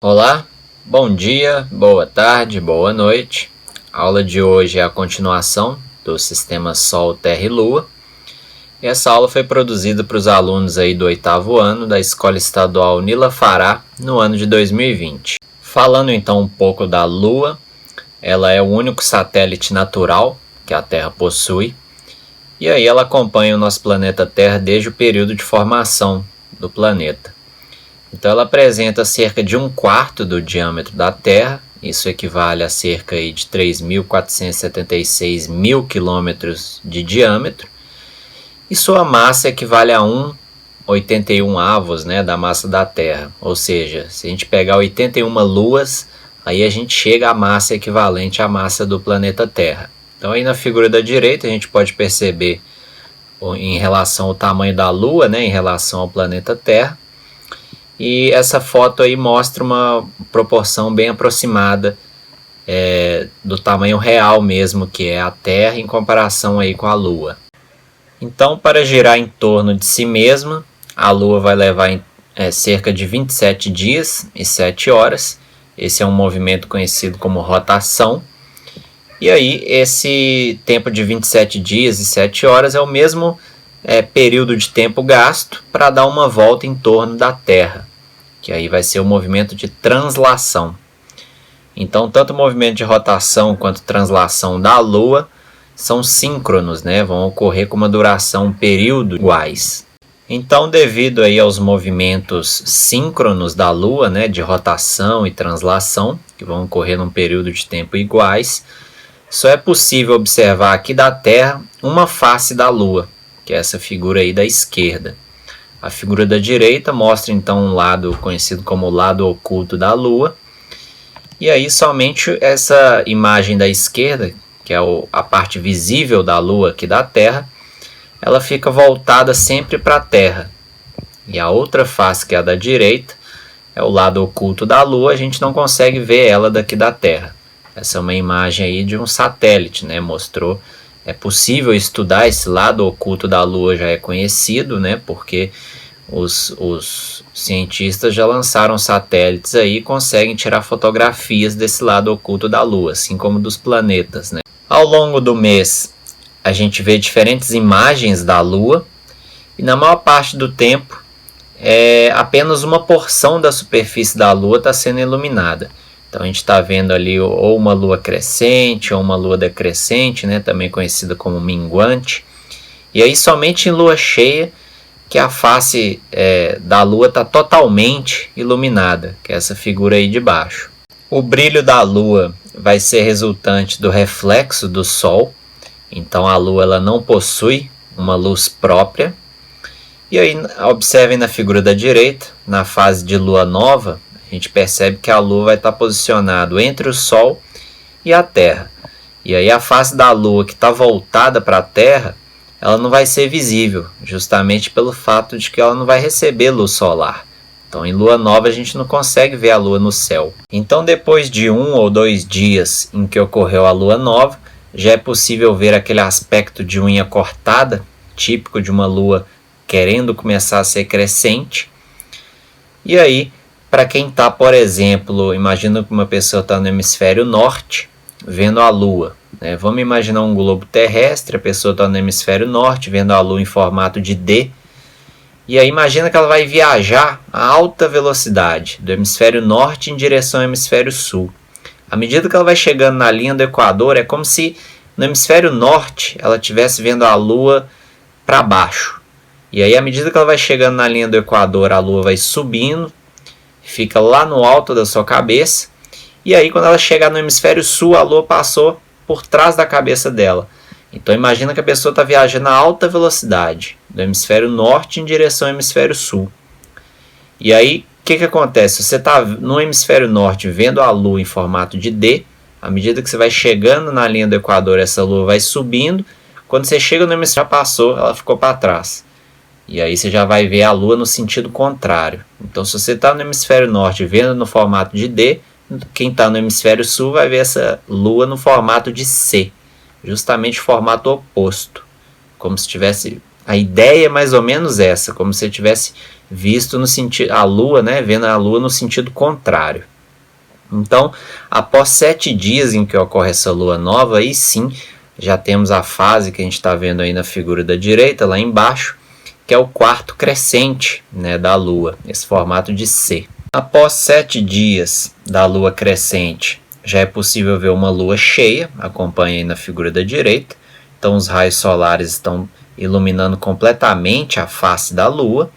Olá, bom dia, boa tarde, boa noite. A aula de hoje é a continuação do sistema Sol, Terra e Lua. E essa aula foi produzida para os alunos aí do 8º ano da Escola Estadual Nila Fará no ano de 2020. Falando então um pouco da Lua, ela é o único satélite natural que a Terra possui. E aí ela acompanha o nosso planeta Terra desde o período de formação do planeta. Então ela apresenta cerca de 1/4 do diâmetro da Terra, isso equivale a cerca de 3.476 mil quilômetros de diâmetro, e sua massa equivale a 1/81 da massa da Terra, ou seja, se a gente pegar 81 luas, aí a gente chega à massa equivalente à massa do planeta Terra. Então aí na figura da direita a gente pode perceber em relação ao tamanho da Lua, em relação ao planeta Terra. E essa foto aí mostra uma proporção bem aproximada do tamanho real mesmo, que é a Terra, em comparação aí com a Lua. Então, para girar em torno de si mesma, a Lua vai levar cerca de 27 dias e 7 horas. Esse é um movimento conhecido como rotação. E aí, esse tempo de 27 dias e 7 horas é o mesmo período de tempo gasto para dar uma volta em torno da Terra, que aí vai ser o movimento de translação. Então, tanto o movimento de rotação quanto translação da Lua são síncronos, vão ocorrer com uma duração, um período iguais. Então, devido aí aos movimentos síncronos da Lua, de rotação e translação, que vão ocorrer num período de tempo iguais, só é possível observar aqui da Terra uma face da Lua, que é essa figura aí da esquerda. A figura da direita mostra então um lado conhecido como o lado oculto da Lua. E aí somente essa imagem da esquerda, que é a parte visível da Lua aqui da Terra, ela fica voltada sempre para a Terra. E a outra face, que é a da direita, é o lado oculto da Lua, a gente não consegue ver ela daqui da Terra. Essa é uma imagem aí de um satélite, mostrou. É possível estudar esse lado oculto da Lua, já é conhecido, porque os cientistas já lançaram satélites aí e conseguem tirar fotografias desse lado oculto da Lua, assim como dos planetas. Ao longo do mês, a gente vê diferentes imagens da Lua e na maior parte do tempo, apenas uma porção da superfície da Lua está sendo iluminada. Então a gente está vendo ali ou uma lua crescente ou uma lua decrescente, também conhecida como minguante. E aí somente em lua cheia que a face da lua está totalmente iluminada, que é essa figura aí de baixo. O brilho da lua vai ser resultante do reflexo do Sol. Então a lua ela não possui uma luz própria. E aí observem na figura da direita, na fase de lua nova, a gente percebe que a Lua vai estar posicionada entre o Sol e a Terra. E aí a face da Lua que está voltada para a Terra, ela não vai ser visível, justamente pelo fato de que ela não vai receber luz solar. Então em Lua nova a gente não consegue ver a Lua no céu. Então depois de 1 ou 2 dias em que ocorreu a Lua nova, já é possível ver aquele aspecto de unha cortada, típico de uma Lua querendo começar a ser crescente. E aí, para quem está, por exemplo, imagina que uma pessoa está no hemisfério norte, vendo a Lua. Vamos imaginar um globo terrestre, a pessoa está no hemisfério norte, vendo a Lua em formato de D. E aí imagina que ela vai viajar a alta velocidade, do hemisfério norte em direção ao hemisfério sul. À medida que ela vai chegando na linha do Equador, é como se no hemisfério norte ela estivesse vendo a Lua para baixo. E aí à medida que ela vai chegando na linha do Equador, a Lua vai subindo, fica lá no alto da sua cabeça, e aí quando ela chegar no hemisfério sul, a Lua passou por trás da cabeça dela. Então imagina que a pessoa está viajando a alta velocidade, do hemisfério norte em direção ao hemisfério sul. E aí, o que acontece? Você está no hemisfério norte vendo a Lua em formato de D, à medida que você vai chegando na linha do Equador, essa Lua vai subindo, quando você chega no hemisfério, já passou, ela ficou para trás. E aí você já vai ver a Lua no sentido contrário. Então se você está no hemisfério norte vendo no formato de D, quem está no hemisfério sul vai ver essa Lua no formato de C. Justamente o formato oposto. Como se estivesse A ideia é mais ou menos essa, como se você tivesse visto no sentido, a Lua, né, vendo a Lua no sentido contrário. Então, após 7 dias em que ocorre essa Lua nova, aí sim, já temos a fase que a gente está vendo aí na figura da direita, lá embaixo, que é o quarto crescente, né, da Lua, esse formato de C. Após 7 dias da Lua crescente, já é possível ver uma Lua cheia, acompanha aí na figura da direita. Então os raios solares estão iluminando completamente a face da Lua.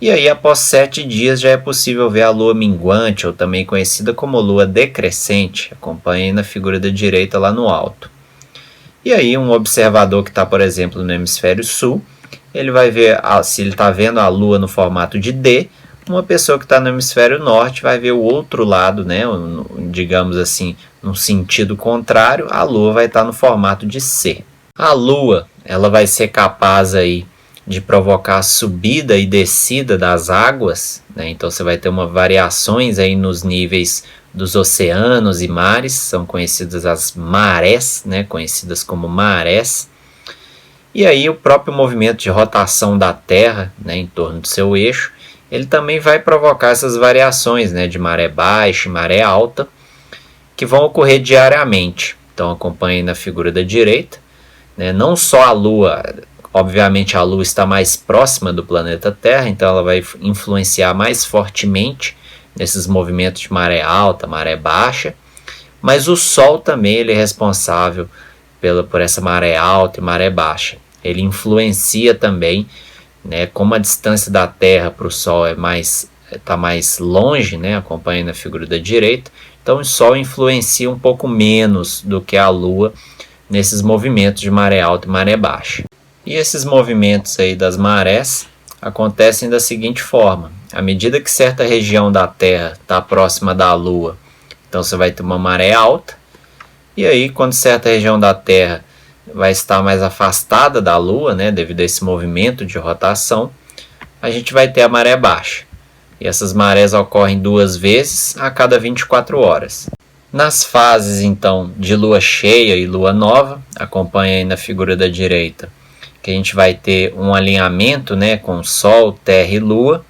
E aí após 7 dias já é possível ver a Lua minguante, ou também conhecida como Lua decrescente, acompanha aí na figura da direita lá no alto. E aí um observador que está, por exemplo, no hemisfério sul, ele vai ver, se ele está vendo a Lua no formato de D, uma pessoa que está no hemisfério norte vai ver o outro lado, né, digamos assim, no sentido contrário, a Lua vai estar no formato de C. A Lua, ela vai ser capaz aí de provocar a subida e descida das águas, né? Então você vai ter variações aí nos níveis dos oceanos e mares, são conhecidas as marés, né, conhecidas como marés. E aí o próprio movimento de rotação da Terra, né, em torno do seu eixo, ele também vai provocar essas variações, né, de maré baixa e maré alta, que vão ocorrer diariamente. Então acompanhe na figura da direita, né, não só a Lua, obviamente a Lua está mais próxima do planeta Terra, então ela vai influenciar mais fortemente nesses movimentos de maré alta, maré baixa, mas o Sol também ele é responsável por essa maré alta e maré baixa. Ele influencia também, né, como a distância da Terra para o Sol está mais longe, né, acompanhando a figura da direita, então o Sol influencia um pouco menos do que a Lua nesses movimentos de maré alta e maré baixa. E esses movimentos aí das marés acontecem da seguinte forma: à medida que certa região da Terra está próxima da Lua, então você vai ter uma maré alta, e aí quando certa região da Terra vai estar mais afastada da Lua, né, devido a esse movimento de rotação, a gente vai ter a maré baixa. E essas marés ocorrem 2 vezes a cada 24 horas. Nas fases, então, de lua cheia e lua nova, acompanha aí na figura da direita, que a gente vai ter um alinhamento, né, com Sol, Terra e Lua.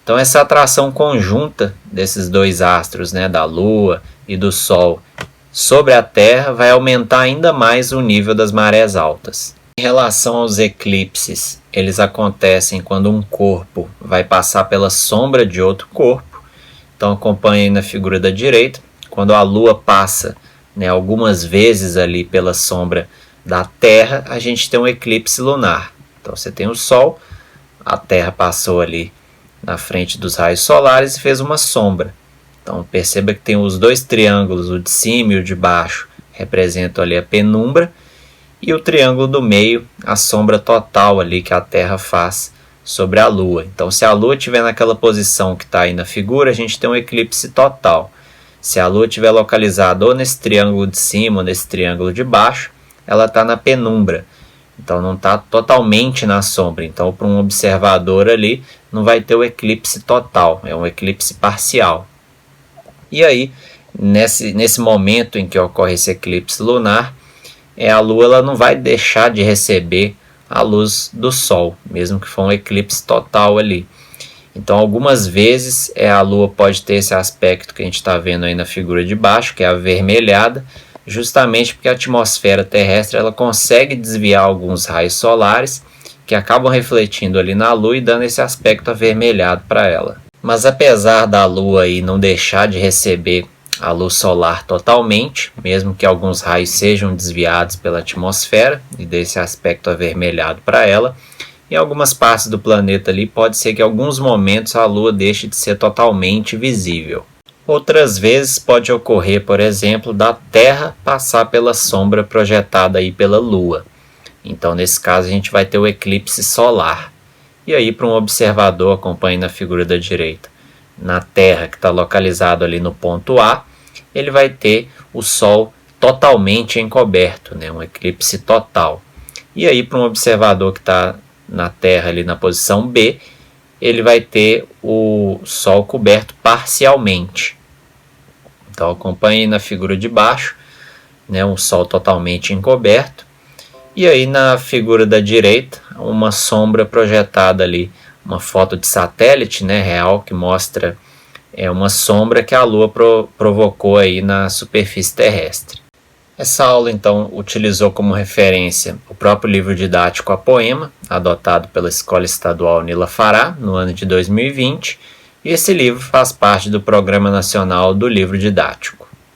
Então, essa atração conjunta desses dois astros, né, da Lua e do Sol, sobre a Terra vai aumentar ainda mais o nível das marés altas. Em relação aos eclipses, eles acontecem quando um corpo vai passar pela sombra de outro corpo. Então acompanhe aí na figura da direita, quando a Lua passa, né, algumas vezes ali pela sombra da Terra, a gente tem um eclipse lunar. Então você tem o Sol, a Terra passou ali na frente dos raios solares e fez uma sombra. Então perceba que tem os dois triângulos, o de cima e o de baixo, representam ali a penumbra, e o triângulo do meio, a sombra total ali que a Terra faz sobre a Lua. Então se a Lua estiver naquela posição que está aí na figura, a gente tem um eclipse total. Se a Lua estiver localizada ou nesse triângulo de cima ou nesse triângulo de baixo, ela está na penumbra. Então não está totalmente na sombra. Então para um observador ali não vai ter o eclipse total, é um eclipse parcial. E aí, nesse momento em que ocorre esse eclipse lunar, a Lua ela não vai deixar de receber a luz do Sol, mesmo que for um eclipse total ali. Então algumas vezes a Lua pode ter esse aspecto que a gente está vendo aí na figura de baixo, que é avermelhada, justamente porque a atmosfera terrestre ela consegue desviar alguns raios solares que acabam refletindo ali na Lua e dando esse aspecto avermelhado para ela. Mas apesar da Lua aí não deixar de receber a luz solar totalmente, mesmo que alguns raios sejam desviados pela atmosfera e desse aspecto avermelhado para ela, em algumas partes do planeta ali pode ser que em alguns momentos a Lua deixe de ser totalmente visível. Outras vezes pode ocorrer, por exemplo, da Terra passar pela sombra projetada aí pela Lua. Então nesse caso a gente vai ter o eclipse solar. E aí para um observador, acompanhe na figura da direita, na Terra que está localizado ali no ponto A, ele vai ter o Sol totalmente encoberto, né? Um eclipse total. E aí para um observador que está na Terra ali na posição B, ele vai ter o Sol coberto parcialmente. Então acompanhe na figura de baixo, né? Um Sol totalmente encoberto. E aí na figura da direita, uma sombra projetada ali, uma foto de satélite, né, real, que mostra uma sombra que a Lua provocou aí na superfície terrestre. Essa aula, então, utilizou como referência o próprio livro didático A Poema, adotado pela Escola Estadual Nila Fará, no ano de 2020, e esse livro faz parte do Programa Nacional do Livro Didático.